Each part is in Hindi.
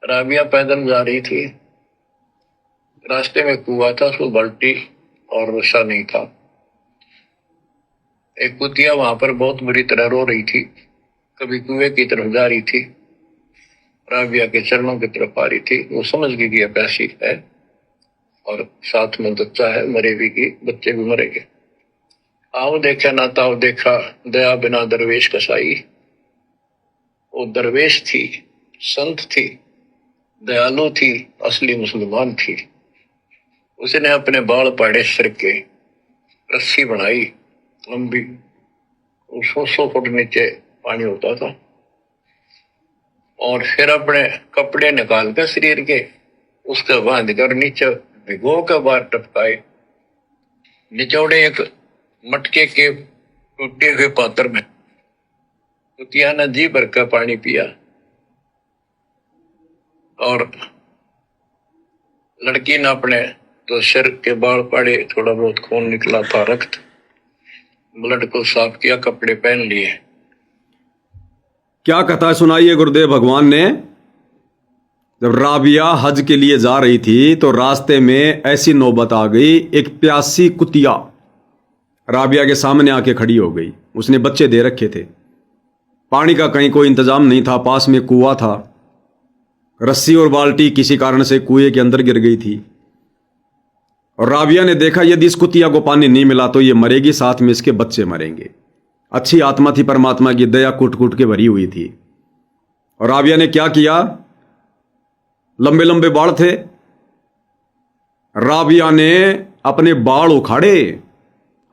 राबिया पैदल जा रही थी। रास्ते में कुआं था, उसको बाल्टी और रस्सा नहीं था। एक कुतिया वहां पर बहुत बुरी तरह रो रही थी, कभी कुएं की तरफ जा रही थी, राबिया के चरणों की तरफ आ रही थी। वो समझ गई कि प्यासी है और साथ में बच्चा है, मरेगी की बच्चे भी मरेंगे। आओ देखा ना ताओ देखा, दया बिना दरवेश कसाई। वो दरवेश थी, संत थी, दयालु थी, असली मुसलमान थी। उसने अपने बाल पाड़े सिर के, रस्सी बनाई लंबी, 100 फुट नीचे पानी होता था, और फिर अपने कपड़े निकाल कर शरीर के उसके बांध कर नीचे भिगो कर बाहर टपकाए। निचोड़े एक मटके के टूटे हुए पात्र में कुतिया ने जी भर का पानी पिया, और लड़की ने अपने तो सिर के बाल पाड़े, थोड़ा बहुत खून निकला था, रक्त, ब्लड को साफ किया, कपड़े पहन लिए। क्या कथा सुनाई है गुरुदेव भगवान ने? जब राबिया हज के लिए जा रही थी तो रास्ते में ऐसी नौबत आ गई, एक प्यासी कुतिया राबिया के सामने आके खड़ी हो गई। उसने बच्चे दे रखे थे, पानी का कहीं कोई इंतजाम नहीं था, पास में कुआं था, रस्सी और बाल्टी किसी कारण से कुएं के अंदर गिर गई थी। और राबिया ने देखा यदि इस कुतिया को पानी नहीं मिला तो ये मरेगी, साथ में इसके बच्चे मरेंगे। अच्छी आत्मा थी, परमात्मा की दया कूट कूट के भरी हुई थी। और राबिया ने क्या किया? लंबे लंबे बाल थे, राबिया ने अपने बाल उखाड़े,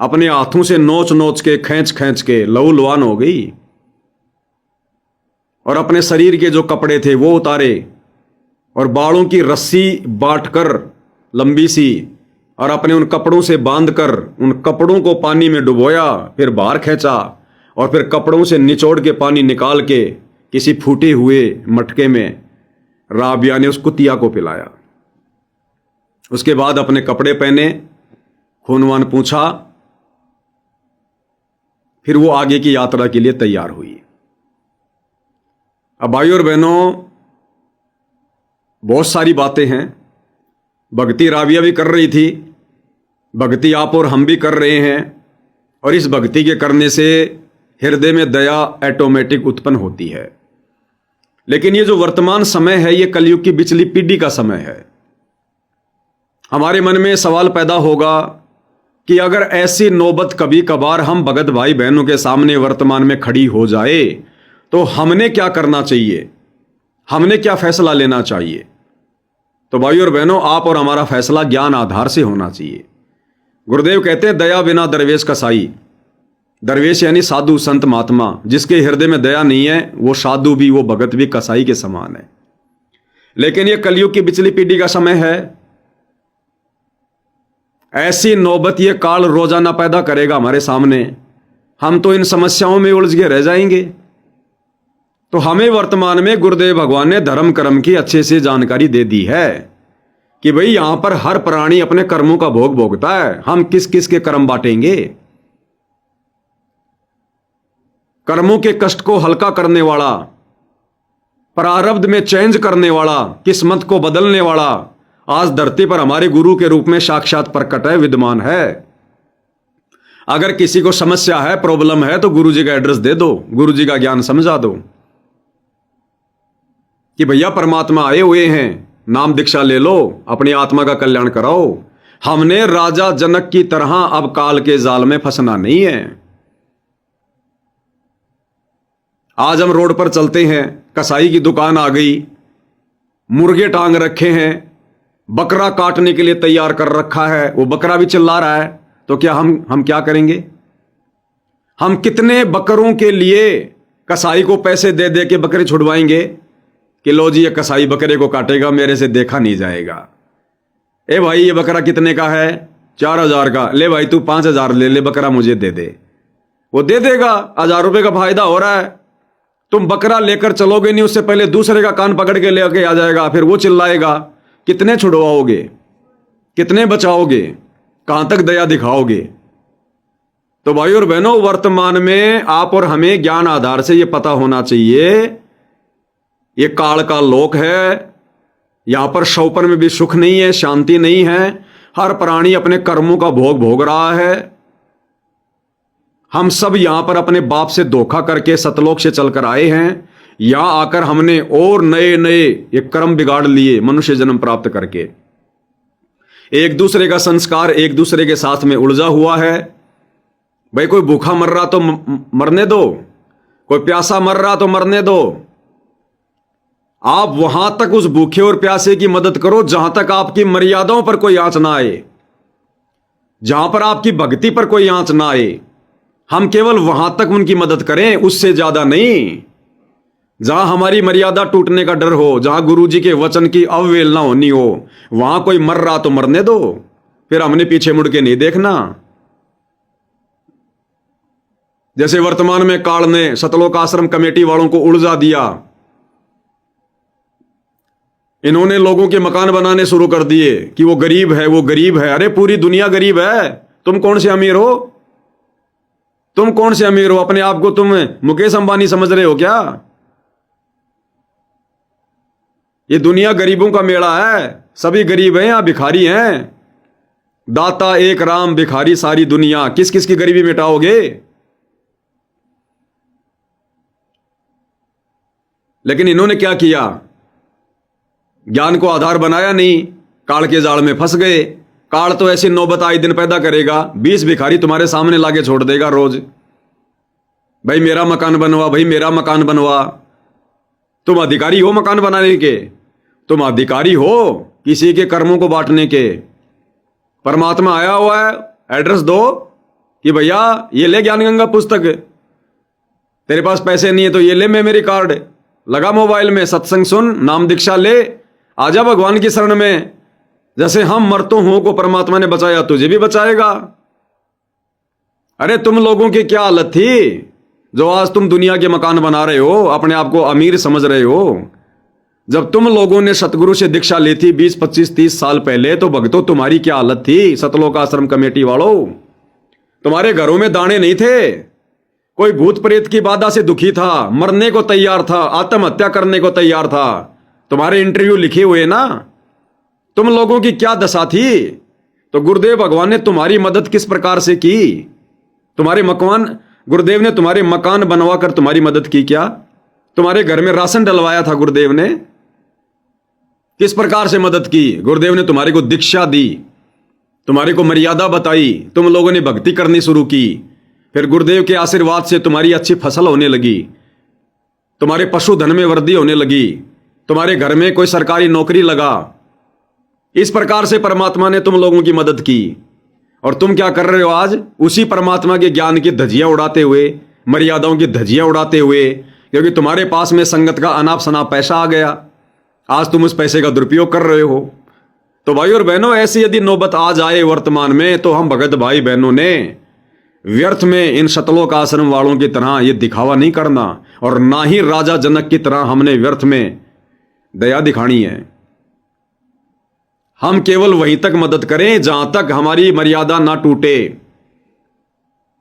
अपने हाथों से नोच नोच के, खींच खींच के लहू लुहान हो गई, और अपने शरीर के जो कपड़े थे वो उतारे, और बालों की रस्सी बांटकर लंबी सी, और अपने उन कपड़ों से बांधकर उन कपड़ों को पानी में डुबोया, फिर बाहर खींचा, और फिर कपड़ों से निचोड़ के पानी निकाल के किसी फूटे हुए मटके में राबिया ने उस कुतिया को पिलाया। उसके बाद अपने कपड़े पहने, खूनवान पूछा, फिर वो आगे की यात्रा के लिए तैयार हुई। अब भाइयों और बहनों, बहुत सारी बातें हैं। भक्ति राबिया भी कर रही थी, भक्ति आप और हम भी कर रहे हैं, और इस भक्ति के करने से हृदय में दया ऑटोमेटिक उत्पन्न होती है। लेकिन ये जो वर्तमान समय है, ये कलयुग की पिछली पीढ़ी का समय है। हमारे मन में सवाल पैदा होगा कि अगर ऐसी नौबत कभी कभार हम भगत भाई बहनों के सामने वर्तमान में खड़ी हो जाए तो हमने क्या करना चाहिए, हमने क्या फैसला लेना चाहिए? तो भाइयों और बहनों, आप और हमारा फैसला ज्ञान आधार से होना चाहिए। गुरुदेव कहते हैं दया बिना दरवेश कसाई। दरवेश यानी साधु संत महात्मा, जिसके हृदय में दया नहीं है वो साधु भी, वो भगत भी कसाई के समान है। लेकिन ये कलयुग की पिछली पीढ़ी का समय है। ऐसी नौबत ये काल रोजाना पैदा करेगा हमारे सामने, हम तो इन समस्याओं में उलझ के रह जाएंगे। तो हमें वर्तमान में गुरुदेव भगवान ने धर्म कर्म की अच्छे से जानकारी दे दी है कि भाई यहां पर हर प्राणी अपने कर्मों का भोग भोगता है। हम किस किस के कर्म बांटेंगे? कर्मों के कष्ट को हल्का करने वाला, प्रारब्ध में चेंज करने वाला, किस्मत को बदलने वाला आज धरती पर हमारे गुरु के रूप में साक्षात प्रकट है, विद्यमान है। अगर किसी को समस्या है, प्रॉब्लम है, तो गुरु जी का एड्रेस दे दो, गुरु जी का ज्ञान समझा दो कि भैया परमात्मा आए हुए हैं, नाम दीक्षा ले लो, अपनी आत्मा का कल्याण कराओ। हमने राजा जनक की तरह अब काल के जाल में फंसना नहीं है। आज हम रोड पर चलते हैं, कसाई की दुकान आ गई, मुर्गे टांग रखे हैं, बकरा काटने के लिए तैयार कर रखा है, वो बकरा भी चिल्ला रहा है, तो क्या हम क्या करेंगे? हम कितने बकरों के लिए कसाई को पैसे दे दे के बकरे छुड़वाएंगे कि लो जी ये कसाई बकरे को काटेगा, मेरे से देखा नहीं जाएगा। ए भाई ये बकरा कितने का है? 4000 का। ले भाई तू 5000 ले बकरा मुझे दे दे। वो दे देगा, 1000 रुपए का फायदा हो रहा है। तुम बकरा लेकर चलोगे नहीं, उससे पहले दूसरे का कान पकड़ के लेके आ जाएगा, फिर वो चिल्लाएगा। कितने छुड़वाओगे, कितने बचाओगे, कहां तक दया दिखाओगे? तो भाई और बहनों, वर्तमान में आप और हमें ज्ञान आधार से यह पता होना चाहिए, ये काल का लोक है, यहां पर शवपन में भी सुख नहीं है, शांति नहीं है। हर प्राणी अपने कर्मों का भोग भोग रहा है। हम सब यहां पर अपने बाप से धोखा करके सतलोक से चलकर आए हैं। यहां आकर हमने और नए नए ये कर्म बिगाड़ लिए मनुष्य जन्म प्राप्त करके। एक दूसरे का संस्कार एक दूसरे के साथ में उलझा हुआ है। भाई कोई भूखा मर रहा तो मरने दो, कोई प्यासा मर रहा तो मरने दो। आप वहां तक उस भूखे और प्यासे की मदद करो जहां तक आपकी मर्यादाओं पर कोई आंच ना आए, जहां पर आपकी भक्ति पर कोई आंच ना आए। हम केवल वहां तक उनकी मदद करें, उससे ज्यादा नहीं। जहां हमारी मर्यादा टूटने का डर हो, जहां गुरु जी के वचन की अवहेलना होनी हो, वहां कोई मर रहा तो मरने दो, फिर हमने पीछे मुड़ के नहीं देखना। जैसे वर्तमान में काल ने सतलोक आश्रम कमेटी वालों को उलझा दिया। इन्होंने लोगों के मकान बनाने शुरू कर दिए कि वो गरीब है, वो गरीब है। अरे पूरी दुनिया गरीब है, तुम कौन से अमीर हो? तुम कौन से अमीर हो? अपने आप को तुम मुकेश अंबानी समझ रहे हो क्या? ये दुनिया गरीबों का मेला है, सभी गरीब हैं या भिखारी हैं। दाता एक राम, भिखारी सारी दुनिया। किस किस की गरीबी मिटाओगे? लेकिन इन्होंने क्या किया? ज्ञान को आधार बनाया नहीं, काल के जाल में फंस गए। काल तो ऐसी नौबत आए दिन पैदा करेगा, 20 भिखारी तुम्हारे सामने लाके छोड़ देगा रोज। भाई मेरा मकान बनवा, भाई मेरा मकान बनवा। तुम अधिकारी हो मकान बनाने के, तुम अधिकारी हो किसी के कर्मों को बांटने के। परमात्मा आया हुआ है, एड्रेस दो कि भैया ये ले ज्ञान गंगा पुस्तक। तेरे पास पैसे नहीं है तो ये ले मेमोरी कार्ड लगा मोबाइल में, सत्संग सुन, नाम दीक्षा ले, आजा भगवान की शरण में। जैसे हम मरतों हो को परमात्मा ने बचाया, तुझे भी बचाएगा। अरे तुम लोगों की क्या हालत थी जो आज तुम दुनिया के मकान बना रहे हो, अपने आप को अमीर समझ रहे हो। जब तुम लोगों ने सतगुरु से दीक्षा ली थी 20, 25, 30 साल पहले, तो भक्तों तुम्हारी क्या हालत थी? सतलोक आश्रम कमेटी वालों, तुम्हारे घरों में दाने नहीं थे। कोई भूत प्रेत की बाधा से दुखी था, मरने को तैयार था, आत्महत्या करने को तैयार था। तुम्हारे इंटरव्यू लिखे हुए ना। तुम लोगों की क्या दशा थी? तो गुरुदेव भगवान ने तुम्हारी मदद किस प्रकार से की? तुम्हारे मकान, गुरुदेव ने तुम्हारे मकान बनवा कर तुम्हारी मदद की क्या? तुम्हारे घर में राशन डलवाया था गुरुदेव ने? किस प्रकार से मदद की? गुरुदेव ने तुम्हारे को दीक्षा दी, तुम्हारे को मर्यादा बताई, तुम लोगों ने भक्ति करनी शुरू की। फिर गुरुदेव के आशीर्वाद से तुम्हारी अच्छी फसल होने लगी, तुम्हारे पशुधन में वृद्धि होने लगी, तुम्हारे घर में कोई सरकारी नौकरी लगा। इस प्रकार से परमात्मा ने तुम लोगों की मदद की। और तुम क्या कर रहे हो आज? उसी परमात्मा के ज्ञान की धज्जियां उड़ाते हुए, मर्यादाओं की धज्जियां उड़ाते हुए, क्योंकि तुम्हारे पास में संगत का अनाप शनाप पैसा आ गया। आज तुम उस पैसे का दुरुपयोग कर रहे हो। तो भाई और बहनों, ऐसी यदि नौबत आ जाए वर्तमान में, तो हम भगत भाई बहनों ने व्यर्थ में इन सतलोक आश्रम वालों की तरह ये दिखावा नहीं करना, और ना ही राजा जनक की तरह हमने व्यर्थ में दया दिखानी है। हम केवल वहीं तक मदद करें जहां तक हमारी मर्यादा ना टूटे।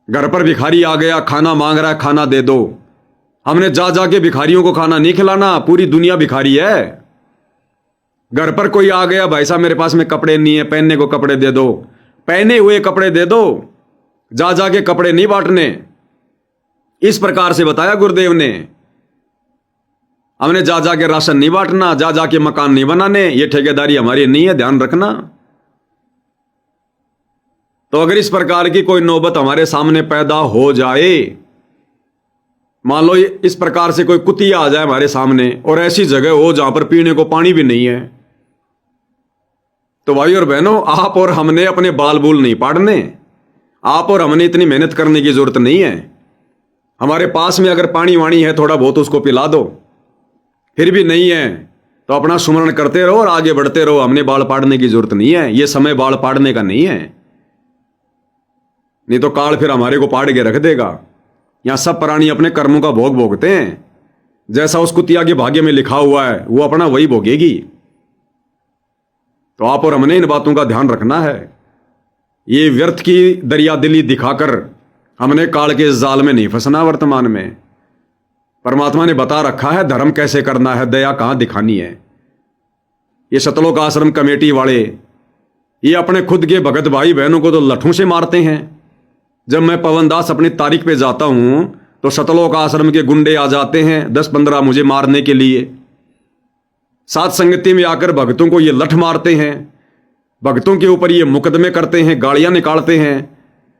घर पर भिखारी आ गया, खाना मांग रहा है, खाना दे दो। हमने जा जाके भिखारियों को खाना नहीं खिलाना, पूरी दुनिया भिखारी है। घर पर कोई आ गया, भाई साहब मेरे पास में कपड़े नहीं है, पहनने को कपड़े दे दो, पहने हुए कपड़े दे दो, जा जाके कपड़े नहीं बांटने। इस प्रकार से बताया गुरुदेव ने। हमने जा जाके राशन नहीं बांटना, जा जाके मकान नहीं बनाने, ये ठेकेदारी हमारी नहीं है, ध्यान रखना। तो अगर इस प्रकार की कोई नौबत हमारे सामने पैदा हो जाए, मान लो इस प्रकार से कोई कुतिया आ जाए हमारे सामने, और ऐसी जगह हो जहां पर पीने को पानी भी नहीं है, तो भाई और बहनों, आप और हमने अपने बाल बूल नहीं पाड़ने। आप और हमने इतनी मेहनत करने की जरूरत नहीं है। हमारे पास में अगर पानी वाणी है थोड़ा बहुत, उसको पिला दो। फिर भी नहीं है तो अपना सुमरण करते रहो और आगे बढ़ते रहो। हमने बाल पाड़ने की जरूरत नहीं है, ये समय बाल पाड़ने का नहीं है। नहीं तो काल फिर हमारे को पाड़ के रख देगा। यहां सब प्राणी अपने कर्मों का भोग भोगते हैं। जैसा उस कुतिया के भाग्य में लिखा हुआ है वो अपना वही भोगेगी। तो आप और हमने इन बातों का ध्यान रखना है। ये व्यर्थ की दरिया दिली दिखाकर हमने काल के जाल में नहीं फंसना। वर्तमान में परमात्मा ने बता रखा है धर्म कैसे करना है, दया कहां दिखानी है। ये सतलोक आश्रम कमेटी वाले ये अपने खुद के भगत भाई बहनों को तो लठों से मारते हैं। जब मैं पवन दास अपनी तारीख पे जाता हूं तो सतलोक आश्रम के गुंडे आ जाते हैं 10-15 मुझे मारने के लिए। साथ संगति में आकर भक्तों को ये लठ मारते हैं, भक्तों के ऊपर ये मुकदमे करते हैं, गाड़ियां निकालते हैं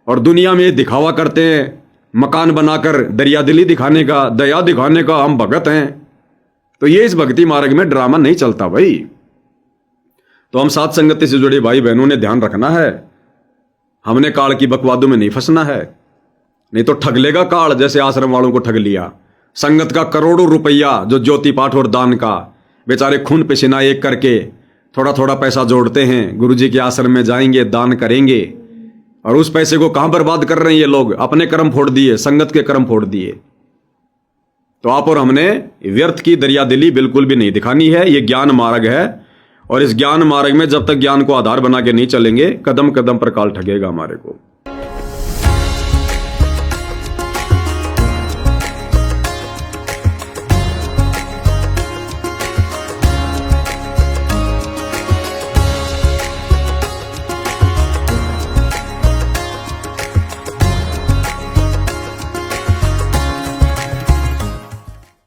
और दुनिया में ये दिखावा करते हैं, मकान बनाकर दरियादिली दिखाने का, दया दिखाने का, हम भगत हैं। तो ये इस भक्ति मार्ग में ड्रामा नहीं चलता भाई। तो हम साथ संगति से जुड़े भाई बहनों ने ध्यान रखना है, हमने काल की बकवादों में नहीं फंसना है, नहीं तो ठग लेगा काल, जैसे आश्रम वालों को ठग लिया। संगत का करोड़ों रुपया जो ज्योति पाठ और दान का, बेचारे खून पसीना एक करके थोड़ा थोड़ा पैसा जोड़ते हैं, गुरुजी के आश्रम में जाएंगे, दान करेंगे और उस पैसे को कहां बर्बाद कर रहे हैं ये लोग? अपने कर्म फोड़ दिए, संगत के कर्म फोड़ दिए। तो आप और हमने व्यर्थ की दरियादिली बिल्कुल भी नहीं दिखानी है। ये ज्ञान मार्ग है और इस ज्ञान मार्ग में जब तक ज्ञान को आधार बना के नहीं चलेंगे, कदम कदम पर काल ठगेगा हमारे को।